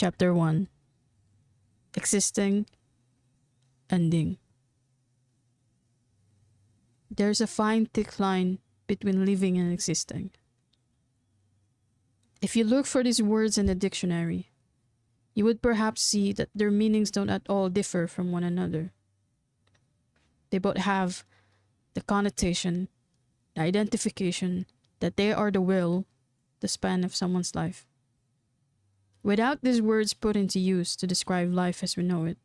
Chapter 1. Existing, Ending. There's a fine thick line between living and existing. If you look for these words in the dictionary, you would perhaps see that their meanings don't at all differ from one another. They both have the connotation, the identification that they are the will, the span of someone's life. Without these words put into use to describe life as we know it,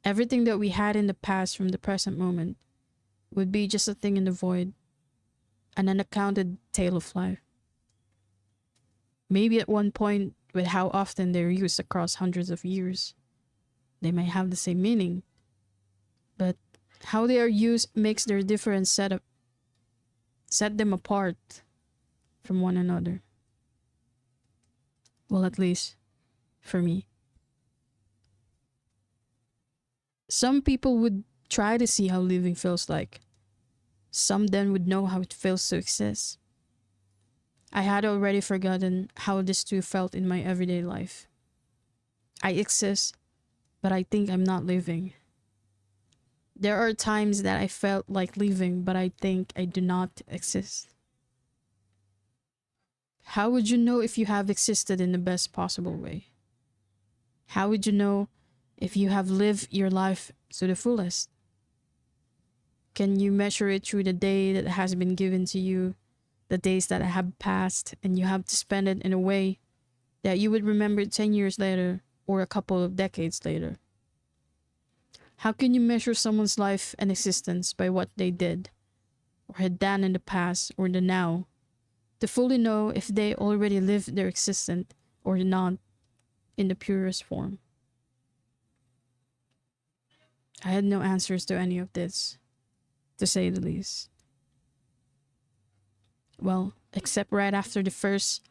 everything that we had in the past from the present moment would be just a thing in the void, an unaccounted tale of life. Maybe at one point, with how often they're used across hundreds of years, they may have the same meaning, but how they are used makes their different set them apart from one another. Well, at least for me. Some people would try to see how living feels like. Some then would know how it feels to exist. I had already forgotten how this too felt in my everyday life. I exist, but I think I'm not living. There are times that I felt like living, but I think I do not exist. How would you know if you have existed in the best possible way? How would you know if you have lived your life to the fullest? Can you measure it through the day that has been given to you, the days that have passed, and you have to spend it in a way that you would remember 10 years later or a couple of decades later? How can you measure someone's life and existence by what they did or had done in the past or the now to fully know if they already lived their existence or not in the purest form? I had no answers to any of this, to say the least. Well, except right after the first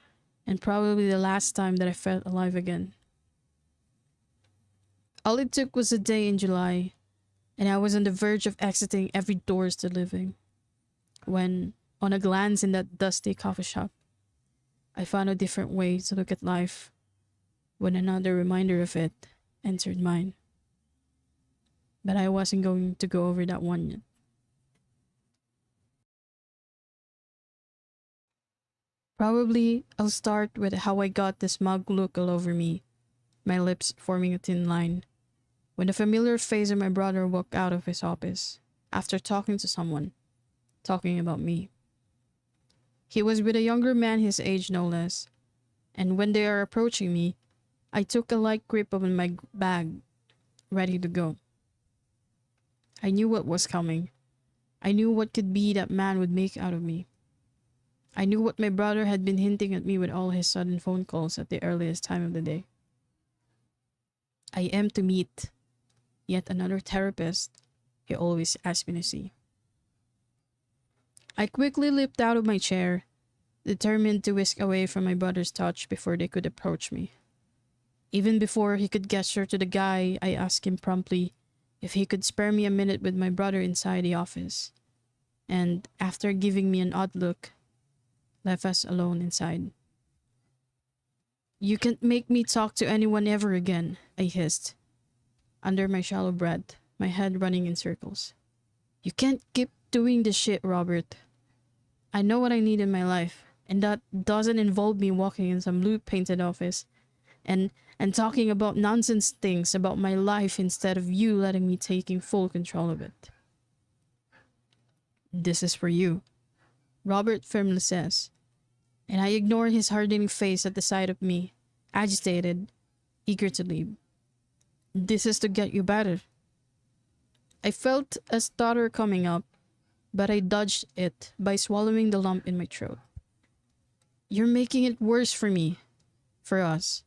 and probably the last time that I felt alive again. All it took was a day in July, and I was on the verge of exiting every doors to living, when, on a glance in that dusty coffee shop, I found a different way to look at life when another reminder of it entered mine. But I wasn't going to go over that one yet. Probably I'll start with how I got this smug look all over me, my lips forming a thin line, when the familiar face of my brother walked out of his office after talking to someone, talking about me. He was with a younger man his age no less, and when they are approaching me, I took a light grip of my bag, ready to go. I knew what was coming. I knew what could be that man would make out of me. I knew what my brother had been hinting at me with all his sudden phone calls at the earliest time of the day. I am to meet yet another therapist he always asked me to see. I quickly leaped out of my chair, determined to whisk away from my brother's touch before they could approach me. Even before he could gesture to the guy, I asked him promptly if he could spare me a minute with my brother inside the office, and after giving me an odd look, left us alone inside. "You can't make me talk to anyone ever again," I hissed, under my shallow breath, my head running in circles. "You can't keep doing this shit, Robert. I know what I need in my life, and that doesn't involve me walking in some blue-painted office and talking about nonsense things about my life instead of you letting me taking full control of it." "This is for you," Robert firmly says, and I ignore his hardening face at the sight of me, agitated, eager to leave. "This is to get you better." I felt a stutter coming up, but I dodged it by swallowing the lump in my throat. "You're making it worse for me, for us."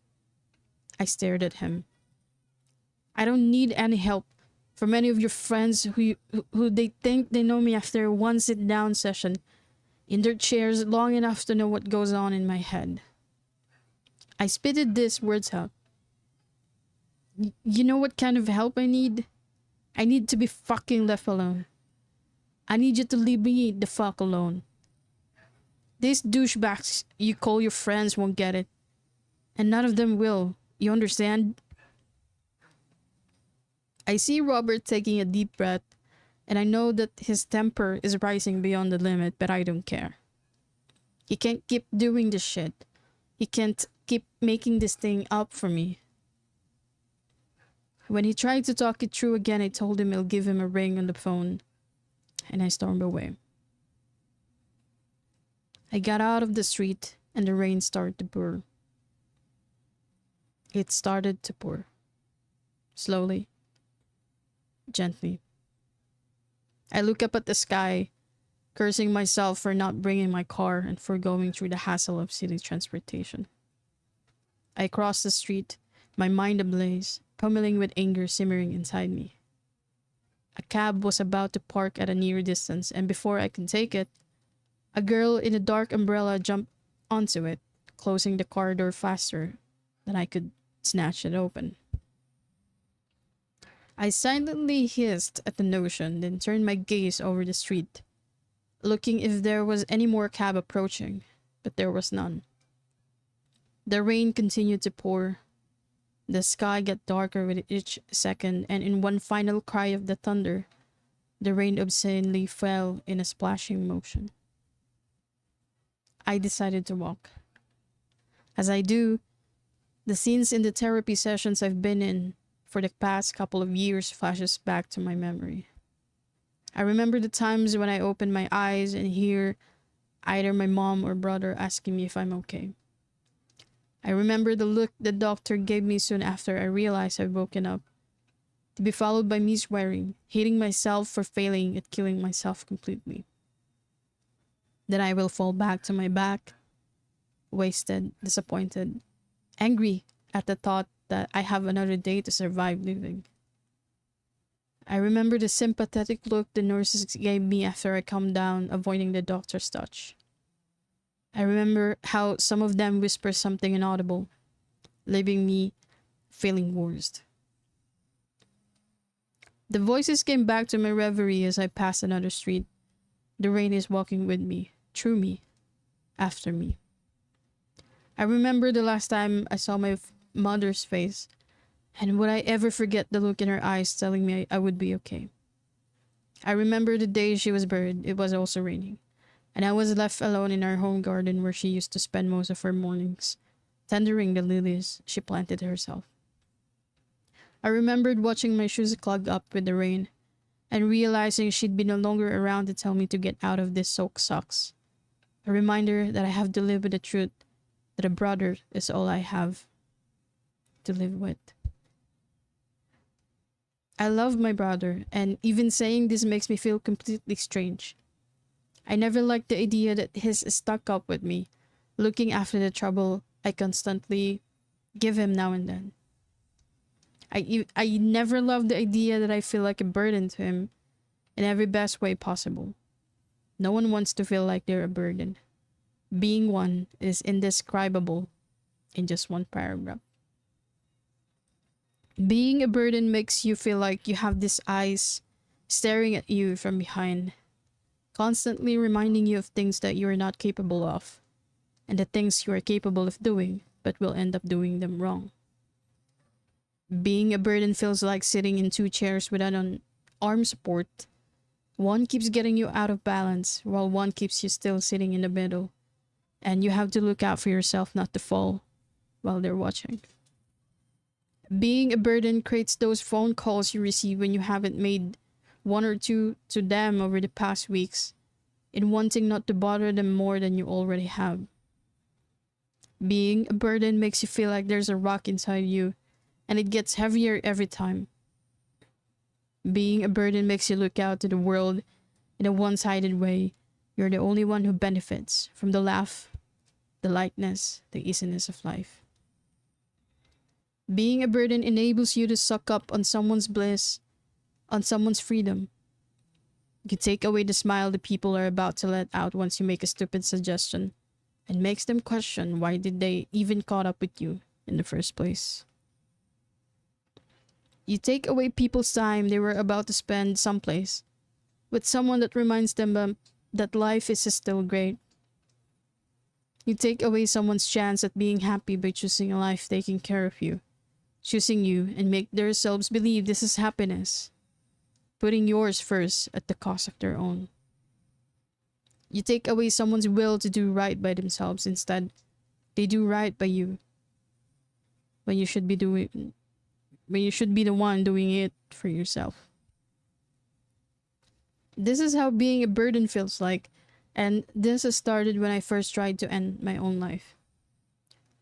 I stared at him. "I don't need any help from any of your friends who they think they know me after one sit-down session in their chairs long enough to know what goes on in my head." I spitted these words out. You know what kind of help I need? I need to be fucking left alone. I need you to leave me the fuck alone. These douchebags you call your friends won't get it, and none of them will You understand? I see Robert taking a deep breath, and I know that his temper is rising beyond the limit, but I don't care. He can't keep doing this shit. He can't keep making this thing up for me. When he tried to talk it through again, I told him I'll give him a ring on the phone, and I stormed away. I got out of the street, and the rain started to pour. It started to pour. Slowly. Gently. I look up at the sky, cursing myself for not bringing my car and for going through the hassle of city transportation. I crossed the street, my mind ablaze, pummeling with anger simmering inside me. A cab was about to park at a near distance, and before I could take it, a girl in a dark umbrella jumped onto it, closing the car door faster than I could snatch it open. I silently hissed at the notion, then turned my gaze over the street, looking if there was any more cab approaching, but there was none. The rain continued to pour. The sky got darker with each second, and in one final cry of the thunder, the rain obscenely fell in a splashing motion. I decided to walk. As I do, the scenes in the therapy sessions I've been in for the past couple of years flashes back to my memory. I remember the times when I open my eyes and hear either my mom or brother asking me if I'm okay. I remember the look the doctor gave me soon after I realized I'd woken up, to be followed by me swearing, hating myself for failing at killing myself completely. Then I will fall back to my back, wasted, disappointed, angry at the thought that I have another day to survive living. I remember the sympathetic look the nurses gave me after I calmed down, avoiding the doctor's touch. I remember how some of them whispered something inaudible, leaving me feeling worse. The voices came back to my reverie as I passed another street. The rain is walking with me, through me, after me. I remember the last time I saw my mother's face, and would I ever forget the look in her eyes telling me I would be okay. I remember the day she was buried. It was also raining, and I was left alone in our home garden where she used to spend most of her mornings, tendering the lilies she planted herself. I remembered watching my shoes clog up with the rain, and realizing she'd be no longer around to tell me to get out of this soaked socks. A reminder that I have to live with the truth that a brother is all I have to live with. I love my brother, and even saying this makes me feel completely strange. I never liked the idea that he's stuck up with me, looking after the trouble I constantly give him now and then. I never loved the idea that I feel like a burden to him in every best way possible. No one wants to feel like they're a burden. Being one is indescribable in just one paragraph. Being a burden makes you feel like you have these eyes staring at you from behind, constantly reminding you of things that you are not capable of, and the things you are capable of doing, but will end up doing them wrong. Being a burden feels like sitting in two chairs without an arm support. One keeps getting you out of balance, while one keeps you still sitting in the middle, and you have to look out for yourself not to fall while they're watching. Being a burden creates those phone calls you receive when you haven't made one or two to them over the past weeks, in wanting not to bother them more than you already have. Being a burden makes you feel like there's a rock inside you, and it gets heavier every time. Being a burden makes you look out to the world in a one-sided way. You're the only one who benefits from the laugh, the lightness, the easiness of life. Being a burden enables you to suck up on someone's bliss, on someone's freedom. You take away the smile the people are about to let out once you make a stupid suggestion, and makes them question why did they even caught up with you in the first place. You take away people's time they were about to spend someplace with someone that reminds them that life is still great. You take away someone's chance at being happy by choosing a life taking care of you choosing you and make themselves believe this is happiness, putting yours first at the cost of their own. You take away someone's will to do right by themselves. Instead, they do right by you when you should be doing when you should be the one doing it for yourself. This is how being a burden feels like, and this has started when I first tried to end my own life.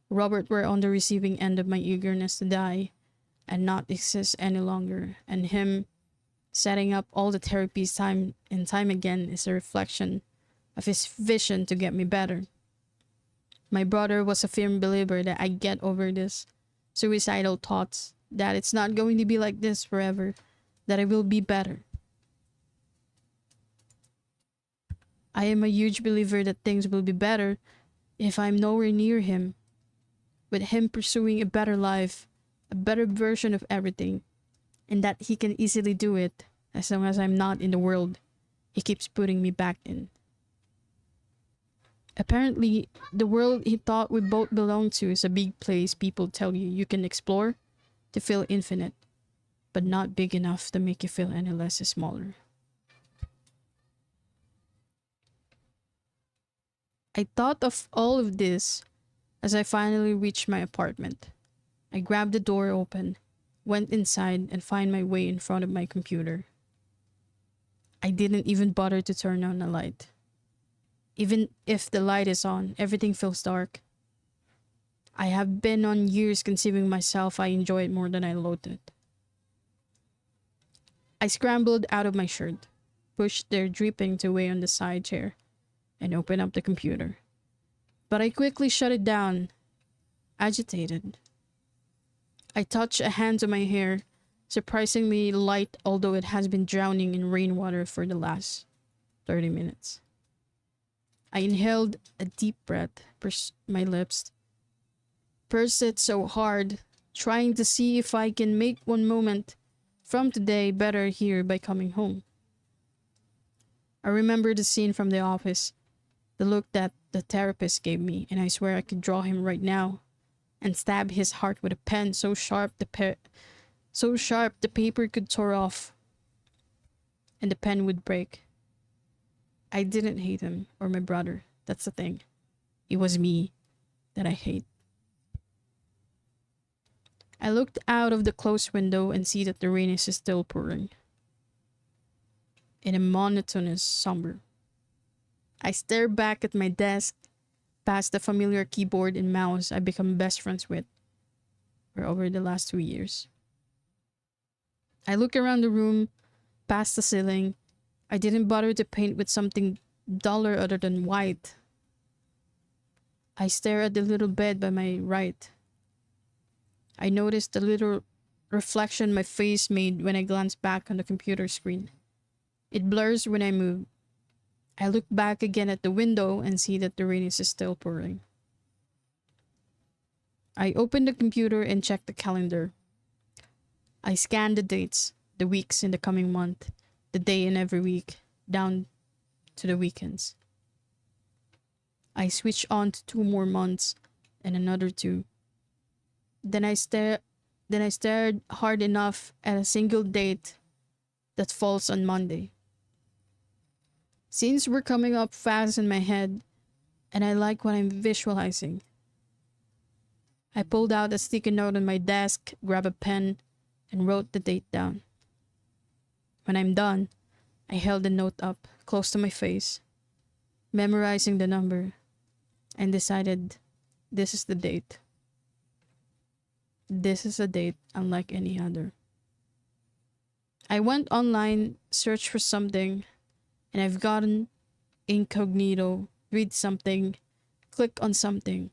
Robert were on the receiving end of my eagerness to die and not exist any longer, and him setting up all the therapies time and time again is a reflection of his vision to get me better. My brother was a firm believer that I get over this suicidal thoughts, that it's not going to be like this forever, that I will be better. I am a huge believer that things will be better if I'm nowhere near him, with him pursuing a better life, a better version of everything, and that he can easily do it as long as I'm not in the world he keeps putting me back in. Apparently, the world he thought we both belonged to is a big place people tell you can explore to feel infinite, but not big enough to make you feel any less smaller. I thought of all of this as I finally reached my apartment. I grabbed the door open, went inside, and found my way in front of my computer. I didn't even bother to turn on a light. Even if the light is on, everything feels dark. I have been on years conceiving myself I enjoy it more than I loathe it. I scrambled out of my shirt, pushed their dripping away on the side chair, and opened up the computer. But I quickly shut it down, agitated. I touched a hand to my hair, surprisingly light although it has been drowning in rainwater for the last 30 minutes. I inhaled a deep breath, pursed my lips, pursed it so hard, trying to see if I can make one moment from today better here by coming home. I remember the scene from The Office, the look that the therapist gave me, and I swear I could draw him right now and stab his heart with a pen so sharp the paper could tear off and the pen would break. I didn't hate him or my brother. That's the thing. It was me that I hate. I looked out of the closed window and see that the rain is still pouring in a monotonous somber. I stare back at my desk, past the familiar keyboard and mouse I've become best friends with for over the last 2 years. I look around the room, past the ceiling. I didn't bother to paint with something duller other than white. I stare at the little bed by my right. I notice the little reflection my face made when I glance back on the computer screen. It blurs when I move. I look back again at the window and see that the rain is still pouring. I open the computer and check the calendar. I scan the dates, the weeks in the coming month, the day in every week, down to the weekends. I switch on to 2 more months and another 2. Then I stared hard enough at a single date that falls on Monday. Scenes were coming up fast in my head, and I like what I'm visualizing. I pulled out a sticky note on my desk, grabbed a pen, and wrote the date down. When I'm done, I held the note up close to my face, memorizing the number, and decided this is the date. This is a date unlike any other. I went online, searched for something, and I've gotten incognito, read something, click on something.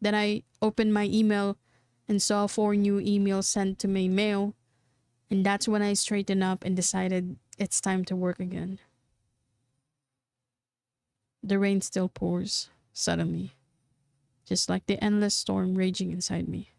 Then I opened my email and saw 4 new emails sent to my mail, and that's when I straightened up and decided it's time to work again. The rain still pours, suddenly, just like the endless storm raging inside me.